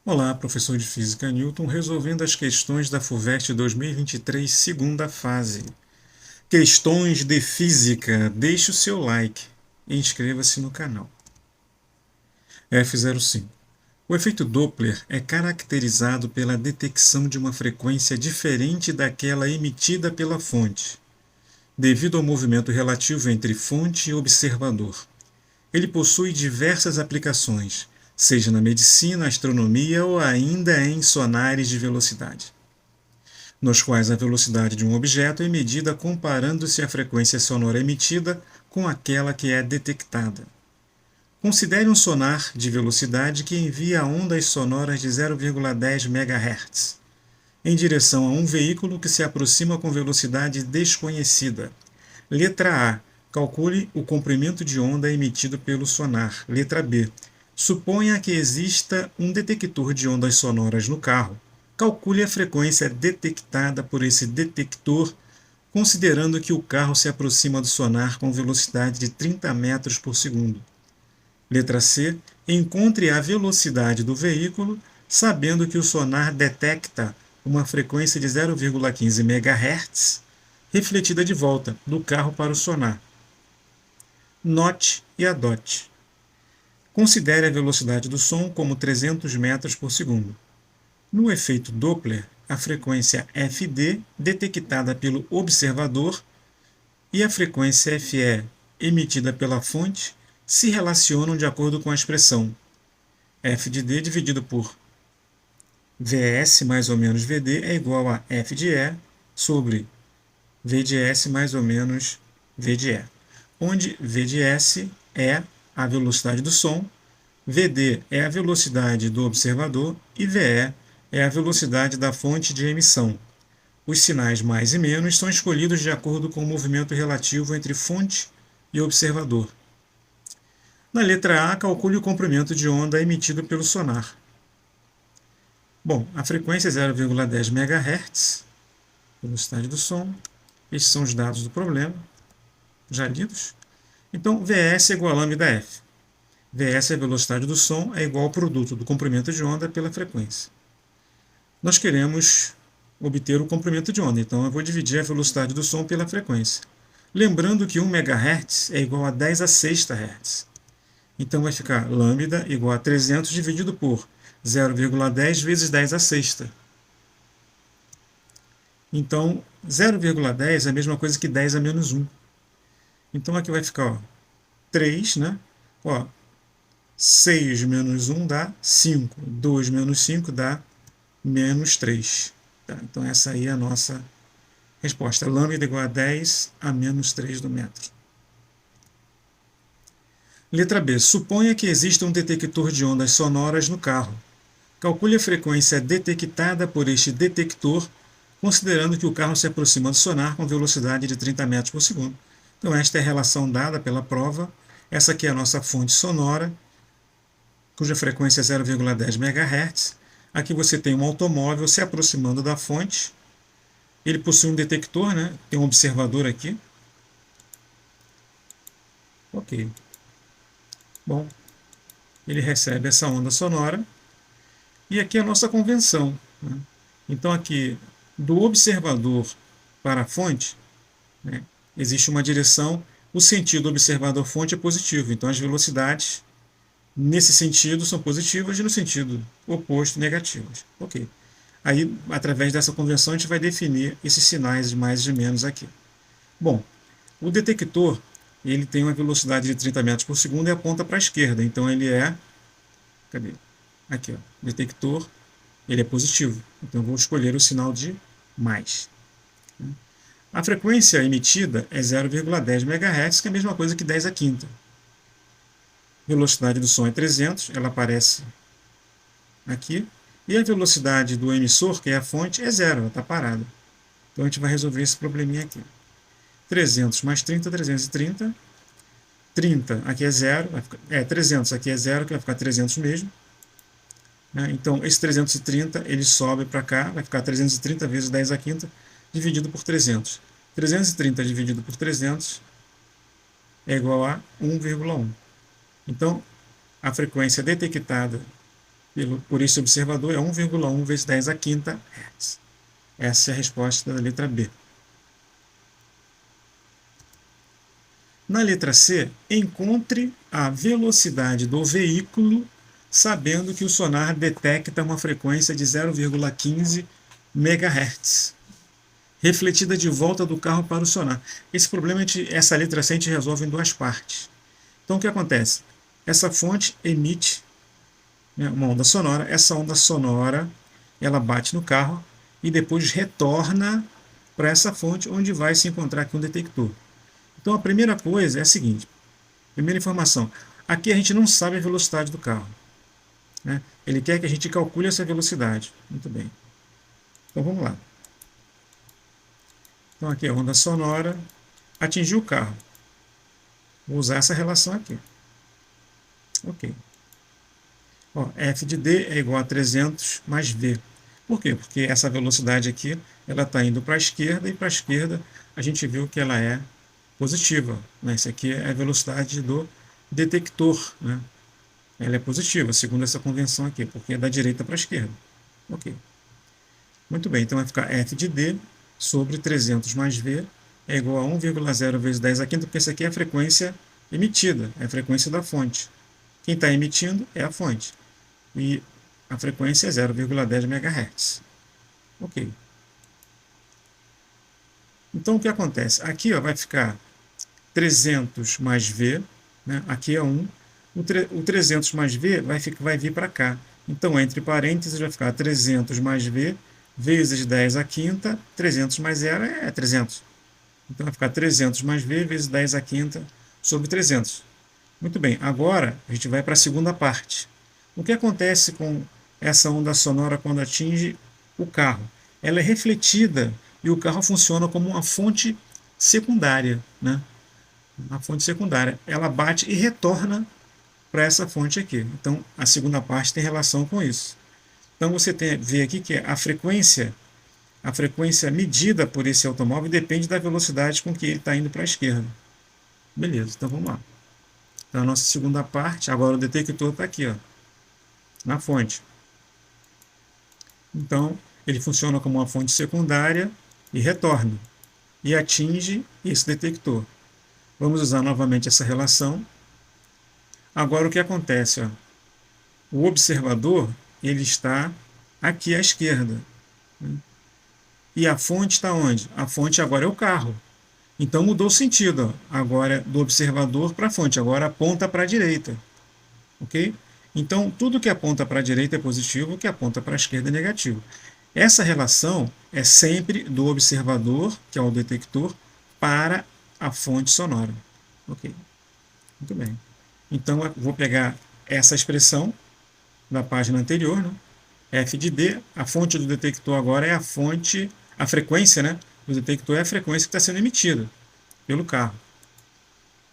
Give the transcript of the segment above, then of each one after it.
Olá, professor de Física Newton, resolvendo as questões da FUVEST 2023, segunda fase. Questões de Física. Deixe o seu like e inscreva-se no canal. F05. O efeito Doppler é caracterizado pela detecção de uma frequência diferente daquela emitida pela fonte, devido ao movimento relativo entre fonte e observador. Ele possui diversas aplicações, seja na medicina, astronomia ou ainda em sonares de velocidade, nos quais a velocidade de um objeto é medida comparando-se a frequência sonora emitida com aquela que é detectada. Considere um sonar de velocidade que envia ondas sonoras de 0,10 MHz em direção a um veículo que se aproxima com velocidade desconhecida. Letra A. Calcule o comprimento de onda emitido pelo sonar. Letra B. Suponha que exista um detector de ondas sonoras no carro. Calcule a frequência detectada por esse detector, considerando que o carro se aproxima do sonar com velocidade de 30 metros por segundo. Letra C. Encontre a velocidade do veículo, sabendo que o sonar detecta uma frequência de 0,15 MHz refletida de volta do carro para o sonar. Note e adote. Considere a velocidade do som como 300 metros por segundo. No efeito Doppler, a frequência Fd, detectada pelo observador, e a frequência Fe, emitida pela fonte, se relacionam de acordo com a expressão f de d dividido por Vs mais ou menos Vd é igual a f de E sobre V de S mais ou menos V de E, onde V de S é a velocidade do som, Vd é a velocidade do observador e Ve é a velocidade da fonte de emissão. Os sinais mais e menos são escolhidos de acordo com o movimento relativo entre fonte e observador. Na letra A, calcule o comprimento de onda emitido pelo sonar. Bom, a frequência é 0,10 MHz, velocidade do som. Estes são os dados do problema, já lidos. Então, Vs é igual a lambda F. Vs é a velocidade do som, é igual ao produto do comprimento de onda pela frequência. Nós queremos obter o comprimento de onda, então eu vou dividir a velocidade do som pela frequência. Lembrando que 1 MHz é igual a 10 a sexta Hz. Então vai ficar lambda igual a 300 dividido por 0,10 vezes 10 a sexta. Então, 0,10 é a mesma coisa que 10 a menos 1. Então aqui vai ficar, ó, 3, né? Ó, 6 menos 1 dá 5. 2 menos 5 dá menos 3. Tá? Então essa aí é a nossa resposta. Lambda igual a 10 a menos 3 do metro. Letra B. Suponha que exista um detector de ondas sonoras no carro. Calcule a frequência detectada por este detector, considerando que o carro se aproxima do sonar com velocidade de 30 metros por segundo. Então esta é a relação dada pela prova. Essa aqui é a nossa fonte sonora, cuja frequência é 0,10 MHz. Aqui você tem um automóvel se aproximando da fonte. Ele possui um detector, né? Tem um observador aqui. Ok. Bom, ele recebe essa onda sonora. E aqui é a nossa convenção, né? Então aqui, do observador para a fonte, né, existe uma direção. O sentido observador-fonte é positivo. Então as velocidades nesse sentido são positivas e no sentido oposto negativas. Ok. Aí, através dessa convenção, a gente vai definir esses sinais de mais e de menos aqui. Bom, o detector ele tem uma velocidade de 30 metros por segundo e aponta para a esquerda. Então ele é... Cadê? Aqui, ó. Detector, ele é positivo. Então eu vou escolher o sinal de mais. A frequência emitida é 0,10 MHz, que é a mesma coisa que 10 a quinta. Velocidade do som é 300, ela aparece aqui. E a velocidade do emissor, que é a fonte, é zero, ela está parada. Então a gente vai resolver esse probleminha aqui. 300 mais 30, 330. 30 aqui é zero, 300 aqui é zero, que vai ficar 300 mesmo. Então esse 330 ele sobe para cá, vai ficar 330 vezes 10 a quinta, dividido por 300. 330 dividido por 300 igual a 1,1. Então, a frequência detectada por esse observador é 1,1 vezes 10 a quinta Hz. Essa é a resposta da letra B. Na letra C, encontre a velocidade do veículo sabendo que o sonar detecta uma frequência de 0,15 MHz, refletida de volta do carro para o sonar. Esse problema, essa letra C a gente resolve em duas partes. Então o que acontece? Essa fonte emite, né, uma onda sonora, essa onda sonora ela bate no carro e depois retorna para essa fonte onde vai se encontrar aqui um detector. Então a primeira coisa é a seguinte, primeira informação, aqui a gente não sabe a velocidade do carro, né? Ele quer que a gente calcule essa velocidade. Muito bem. Então vamos lá. Então aqui a onda sonora atingiu o carro. Vou usar essa relação aqui. Ok. Ó, F de D é igual a 300 mais V. Por quê? Porque essa velocidade aqui ela está indo para a esquerda, e para a esquerda a gente viu que ela é positiva, né? Isso aqui é a velocidade do detector, né? Ela é positiva, segundo essa convenção aqui, porque é da direita para a esquerda. Ok. Muito bem, então vai ficar F de D sobre 300 mais V é igual a 1,0 vezes 10 a quinta, porque essa aqui é a frequência emitida, é a frequência da fonte. Quem está emitindo é a fonte. E a frequência é 0,10 MHz. Ok. Então o que acontece? Aqui ó, vai ficar 300 mais V, né? Aqui é 1. O 300 mais V vai vir para cá. Então, entre parênteses, vai ficar 300 mais V vezes 10 a quinta. 300 mais 0 é 300. Então, vai ficar 300 mais V vezes 10 a quinta sobre 300. Muito bem, agora a gente vai para a segunda parte. O que acontece com essa onda sonora quando atinge o carro? Ela é refletida e o carro funciona como uma fonte secundária, né? A fonte secundária. Ela bate e retorna para essa fonte aqui. Então, a segunda parte tem relação com isso. Então, você vê aqui que a frequência medida por esse automóvel depende da velocidade com que ele está indo para a esquerda. Beleza, então vamos lá. Então, a nossa segunda parte, agora o detector está aqui, ó, na fonte. Então, ele funciona como uma fonte secundária e retorna. E atinge esse detector. Vamos usar novamente essa relação. Agora o que acontece? Ó? O observador ele está aqui à esquerda. Né? E a fonte está onde? A fonte agora é o carro. Então mudou o sentido. Ó. Agora é do observador para a fonte. Agora aponta para a direita. Ok? Então tudo que aponta para a direita é positivo, o que aponta para a esquerda é negativo. Essa relação é sempre do observador, que é o detector, para a fonte sonora. Ok? Muito bem. Então, eu vou pegar essa expressão da página anterior, né? F de D, a fonte do detector agora é a frequência, né? O detector é a frequência que está sendo emitida pelo carro.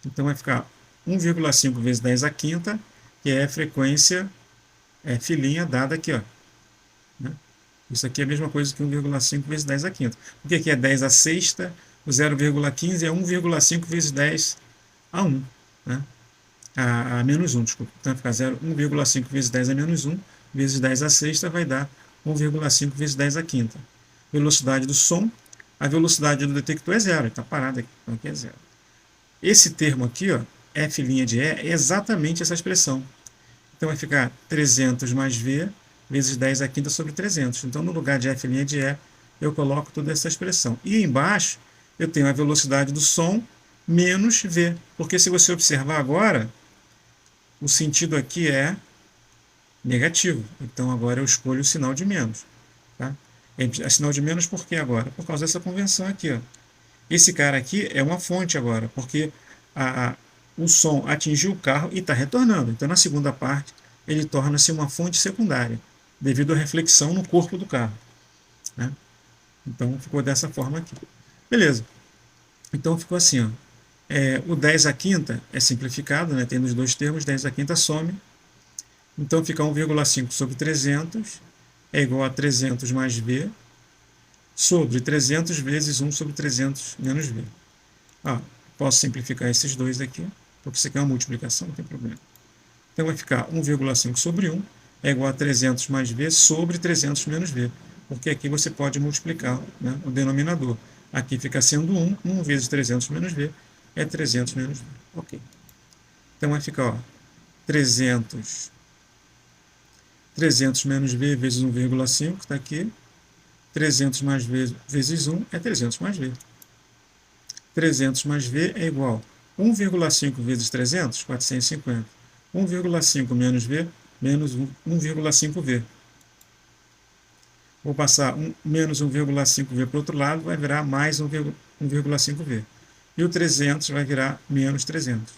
Então, vai ficar 1,5 vezes 10 a quinta, que é a frequência F' dada aqui, ó. Né? Isso aqui é a mesma coisa que 1,5 vezes 10 a quinta. Porque aqui é 10 a sexta, o 0,15 é 1,5 vezes 10 a 1, né? A menos 1, desculpa. Então vai ficar 1,5 vezes 10 a menos 1, vezes 10 a sexta, vai dar 1,5 vezes 10 a quinta. Velocidade do som, a velocidade do detector é zero, ele está parado aqui, então aqui é zero. Esse termo aqui, ó, F' de E, é exatamente essa expressão. Então vai ficar 300 mais V vezes 10 a quinta sobre 300. Então no lugar de F' de E, eu coloco toda essa expressão. E embaixo eu tenho a velocidade do som menos V. Porque se você observar agora, o sentido aqui é negativo. Então agora eu escolho o sinal de menos. Tá? É sinal de menos por quê agora? Por causa dessa convenção aqui. Ó. Esse cara aqui é uma fonte agora, porque o som atingiu o carro e está retornando. Então na segunda parte ele torna-se uma fonte secundária, devido à reflexão no corpo do carro. Né? Então ficou dessa forma aqui. Beleza. Então ficou assim, ó. O 10 a quinta é simplificado, né? Tem nos dois termos, 10 a quinta some. Então fica 1,5 sobre 300 é igual a 300 mais V sobre 300 vezes 1 sobre 300 menos V. Posso simplificar esses dois aqui, porque isso aqui é uma multiplicação, não tem problema. Então vai ficar 1,5 sobre 1 é igual a 300 mais V sobre 300 menos V, porque aqui você pode multiplicar, né, o denominador. Aqui fica sendo 1, 1 vezes 300 menos V é 300 menos V. Ok. Então vai ficar, ó, 300 menos V vezes 1,5, está aqui. 300 mais V vezes 1 é 300 mais V. 300 mais V é igual a 1,5 vezes 300, 450. 1,5 menos V, menos 1,5V. Vou passar menos 1,5V para o outro lado, vai virar mais 1,5V. E o 300 vai virar menos 300.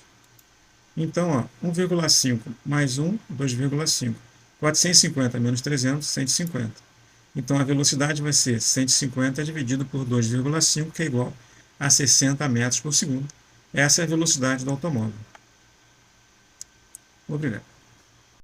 Então, 1,5 mais 1, 2,5. 450 menos 300, 150. Então, a velocidade vai ser 150 dividido por 2,5, que é igual a 60 metros por segundo. Essa é a velocidade do automóvel. Obrigado.